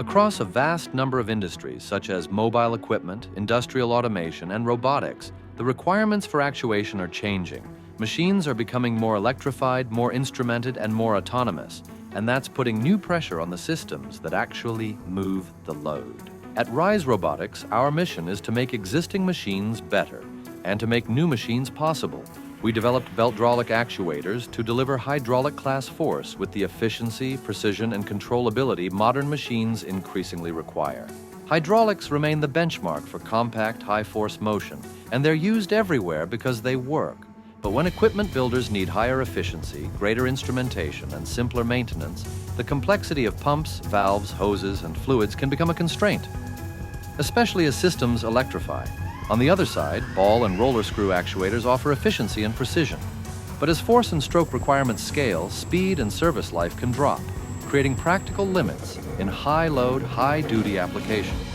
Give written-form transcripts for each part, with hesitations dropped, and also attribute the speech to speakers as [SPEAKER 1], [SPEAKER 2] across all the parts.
[SPEAKER 1] Across a vast number of industries, such as mobile equipment, industrial automation, and robotics, the requirements for actuation are changing. Machines are becoming more electrified, more instrumented, and more autonomous, and that's putting new pressure on the systems that actually move the load. At Rise Robotics, our mission is to make existing machines better and to make new machines possible. We developed Beltdraulic actuators to deliver hydraulic class force with the efficiency, precision, and controllability modern machines increasingly require. Hydraulics remain the benchmark for compact, high-force motion, and they're used everywhere because they work. But when equipment builders need higher efficiency, greater instrumentation, and simpler maintenance, the complexity of pumps, valves, hoses, and fluids can become a constraint, especially as systems electrify. On the other side, ball and roller screw actuators offer efficiency and precision. But as force and stroke requirements scale, speed and service life can drop, creating practical limits in high-load, high-duty applications.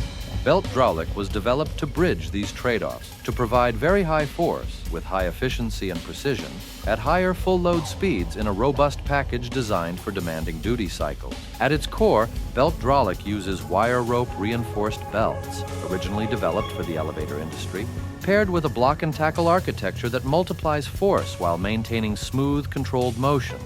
[SPEAKER 1] Beltdraulic was developed to bridge these trade-offs, to provide very high force with high efficiency and precision at higher full-load speeds in a robust package designed for demanding duty cycles. At its core, Beltdraulic uses wire rope reinforced belts, originally developed for the elevator industry, paired with a block and tackle architecture that multiplies force while maintaining smooth, controlled motion.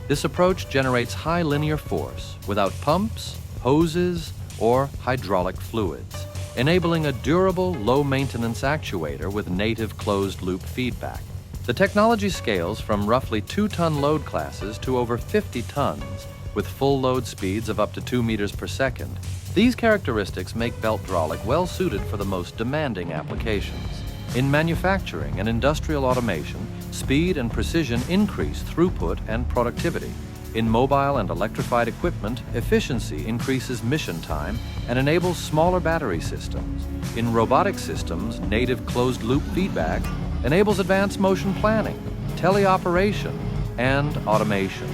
[SPEAKER 1] This approach generates high linear force without pumps, hoses, or hydraulic fluids, enabling a durable, low-maintenance actuator with native closed-loop feedback. The technology scales from roughly 2-ton load classes to over 50 tons, with full load speeds of up to 2 meters per second. These characteristics make Beltdraulic well-suited for the most demanding applications. In manufacturing and industrial automation, speed and precision increase throughput and productivity. In mobile and electrified equipment, efficiency increases mission time and enables smaller battery systems. In robotic systems, native closed-loop feedback enables advanced motion planning, teleoperation, and automation.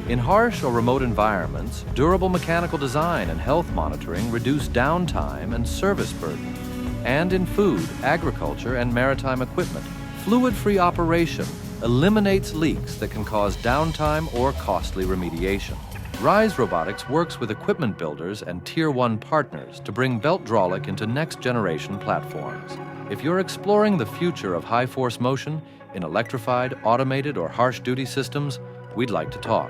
[SPEAKER 1] In harsh or remote environments, durable mechanical design and health monitoring reduce downtime and service burden. And in food, agriculture, and maritime equipment, fluid-free operation eliminates leaks that can cause downtime or costly remediation. Rise Robotics works with equipment builders and Tier 1 partners to bring Beltdraulic into next-generation platforms. If you're exploring the future of high-force motion in electrified, automated, or harsh-duty systems, we'd like to talk.